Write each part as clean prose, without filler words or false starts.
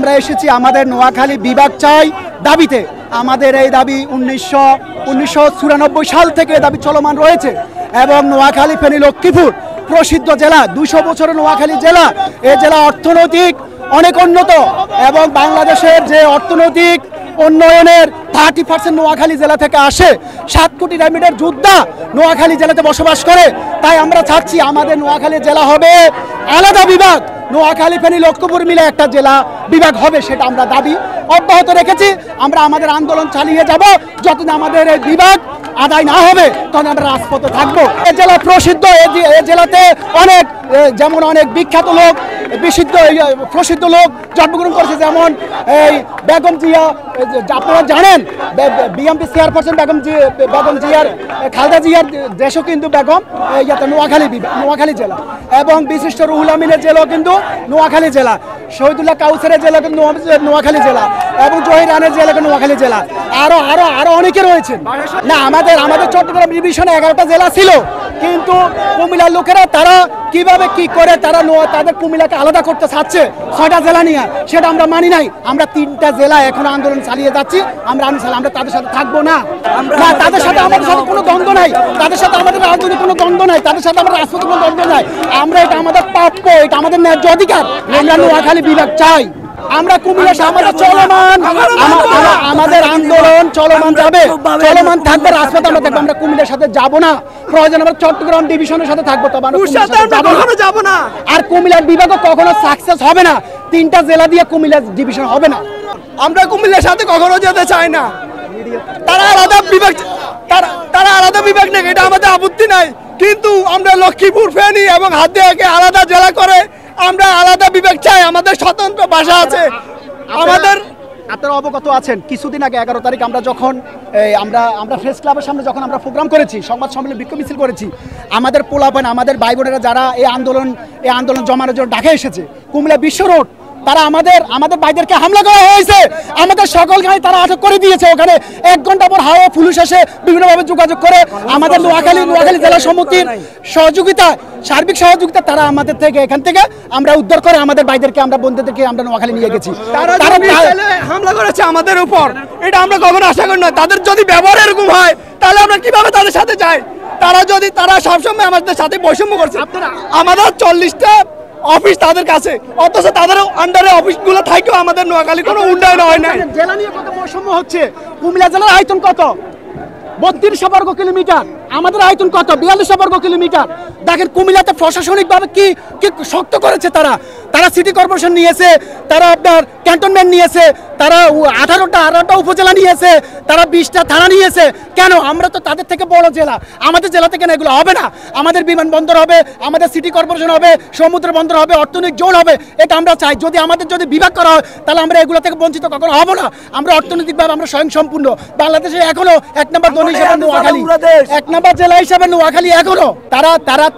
আমরা এসেছি আমাদের নোয়াখালী বিভাগ চাই দাবিতে। আমাদের এই দাবি 1994 সাল থেকে দাবি চলমান রয়েছে এবং নোয়াখালী ফেনী লক্ষ্মীপুর প্রসিদ্ধ জেলা, 200 বছরের নোয়াখালী জেলা। এই জেলা অর্থনৈতিক অনেক উন্নত এবং বাংলাদেশের যে অর্থনৈতিক উন্নয়নের 30% নোয়াখালী জেলা থেকে আসে। 7 কোটি রেমিডের যোদ্ধা নোয়াখালী জেলাতে বসবাস করে। তাই আমরা চাচ্ছি আমাদের নোয়াখালী জেলা হবে আলাদা বিভাগ, নোয়াখালী ফেনী লক্ষ্মীপুর মিলে একটা জেলা বিভাগ হবে, সেটা আমরা দাবি অব্যাহত রেখেছি। আমরা আমাদের আন্দোলন চালিয়ে যাব যতদিন আমাদের এই বিভাগ আদায় না হবে তখন আমরা রাজপথে থাকবো। এই জেলা প্রসিদ্ধ, এই জেলাতে অনেক যেমন অনেক বিখ্যাত লোক, প্রসিদ্ধ লোক জন্মগ্রহণ করেছে, যেমন এই বেগম জিয়া, আপনারা জানেন বিএমপি চেয়ারপারসন বেগম জিয়ার, খালেদা জিয়ার দেশও কিন্তু বেগম নোয়াখালী জেলা, এবং বিশিষ্ট রুহুল আমিনের জেলাও কিন্তু নোয়াখালী জেলা, শহীদুল্লাহ কাউসারের জেলা কিন্তু নোয়াখালী জেলা, এবং জহির রানের জেলা কিন্তু নোয়াখালী জেলা। আরো অনেকে রয়েছেন। না, আমাদের চট্টগ্রাম ডিভিশনে 11টা জেলা ছিল, কিন্তু কুমিল্লার লোকেরা তারা কিভাবে কি করে তাদের কুমিল্লাকে আলাদা করতে চাচ্ছে 6টা জেলা নিয়ে, সেটা আমরা মানি নাই। আমরা 3টা জেলা এখন আন্দোলন চালিয়ে যাচ্ছি। আমরা তাদের সাথে থাকবো না। তাদের সাথে আমাদের সাথে কোনো দ্বন্দ্ব নাই, তাদের সাথে আমাদের রাজনৈতিক কোনো দ্বন্দ্ব নাই, তাদের সাথে আমাদের রাজনৈতিক কোনো দ্বন্দ্ব নাই। আমরা এটা আমাদের প্রাপ্য, এটা আমাদের ন্যায্য অধিকার। আমরা নোয়াখালী বিভাগ চাই। আমরা কুমিল্লা আমাদের চলমান, আমাদের আন্দোলন চলমান যাবে, চলমান থাকবে, রাজপথে আমরা থাকবো। আমরা কুমিল্লার সাথে যাব না, প্রয়োজন আমরা চট্টগ্রাম ডিভিশনের সাথে থাকবো, তবে আমরা যাব না। আর কুমিল্লার বিভাগও কখনো সাকসেস হবে না, 3টা জেলা দিয়ে কুমিল্লা ডিভিশন হবে না। আমরা কুমিল্লার সাথে কখনো যেতে চাই না। তারা আলাদা বিভাগ নেই, এটা আমাদের আপত্তি নাই, কিন্তু আমরা লক্ষ্মীপুর, ফেনী এবং হাতিয়াকে আলাদা জেলা করে আমরা আলাদা বিভাগ চাই। আমাদের স্বতন্ত্র ভাষা আছে। আপনারা অবগত আছেন, কিছুদিন আগে 11 তারিখ আমরা যখন আমরা প্রেস ক্লাবের সামনে যখন আমরা প্রোগ্রাম করেছি, সংবাদ সম্মেলন, বিক্ষোভ মিছিল করেছি, আমাদের পোলাপান, আমাদের ভাই বোনেরা যারা এই আন্দোলন জমানোর জন্য ঢাকা এসেছে, কুমিল্লা বিশ্ব রোড, তারা আমাদের ভাইদেরকে হামলা করা হয়েছে, আমাদের সকল গাড়ি তারা আটক করে দিয়েছে। ওখানে 1 ঘন্টা পর হাওয়া পুলিশ এসে বিভিন্নভাবে যোগাযোগ করে আমাদের নোয়াখালী জেলা সমিতির সহযোগিতা, সার্বিক সহযোগিতা, তারা আমাদের থেকে এখান থেকে আমরা উদ্ধার করে আমাদের ভাইদেরকে, আমরা বন্ধুদেরকে আমরা নোয়াখালী নিয়ে গেছি। তারা হামলা করেছে আমাদের উপর, এটা আমরা কখনো আশা করি না। তাদের যদি ব্যবহার এরকম হয় তাহলে আমরা কিভাবে তাদের সাথে যাই? তারা সবসময় আমাদের সাথে বৈষম্য করছে। আমাদের 40টা অফিস তাদের কাছে, অথচ তাদের আন্ডারে অফিসগুলো থাকেও আমাদের নোয়াখালী কোনো উন্নয়ন হয় না। জেলা নিয়ে কত বৈষম্য হচ্ছে। কুমিল্লা জেলার আয়তন কত? 32 বর্গ কিলোমিটার, আমাদের আয়তন কত? 42 বর্গ কিলোমিটার। দেখেন কুমিল্লাতে প্রশাসনিকভাবে কি শক্ত করেছে তারা সিটি কর্পোরেশন নিয়েছে, তারা আপনার ক্যান্টনমেন্ট নিয়েছে, তারা 18টা উপজেলা নিয়েছে, তারা 20টা থানা নিয়েছে। কেন? আমরা তো তাদের থেকে বড় জেলা, আমাদের জেলা থেকে এগুলো হবে না। আমাদের বিমানবন্দর হবে, আমাদের সিটি কর্পোরেশন হবে, সমুদ্র বন্দর হবে, অর্থনৈতিক জোন হবে, এটা আমরা চাই। আমাদের যদি বিভাগ করা হয় তাহলে আমরা এগুলো থেকে বঞ্চিত কখনো হব না। আমরা অর্থনৈতিকভাবে আমরা স্বয়ংসম্পূর্ণ। বাংলাদেশে এখনো 1 নম্বর দল হিসেবে নোয়াখালী, 1 নম্বর জেলা হিসেবে নোয়াখালী এখনো।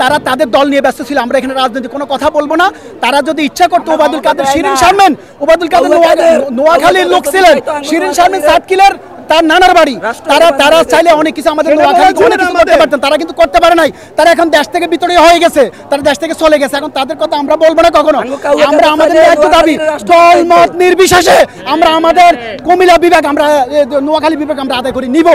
তারা তাদের দল নিয়ে ব্যস্ত ছিল। আমরা এখানে রাজনৈতিক কোনো কথা বলবো না। তারা যদি ইচ্ছা করতো, ওবায়দুল কাদের শিরিন শারমিন, ওবায়দুল কাদের নোয়াখালীর লোক ছিলেন, শিরিন শারমিন সাতকিলের তার নানার বাড়ি, তারা চাইলে অনেক কিছু আমাদের নোয়াখালী করতে পারতেন, তারা কিন্তু করতে পারে নাই। তারা এখন দেশ থেকে বিতরণ হয়ে গেছে, তারা দেশ থেকে চলে গেছে। এখন তাদের কথা আমরা বলবো না কখনো। আমরা আমাদের ন্যায্য দাবি, দল মত নির্বিশেষে আমরা আমাদের কুমিল্লা বিভাগ, আমরা নোয়াখালী বিভাগ আমরা আদায় করে নিব।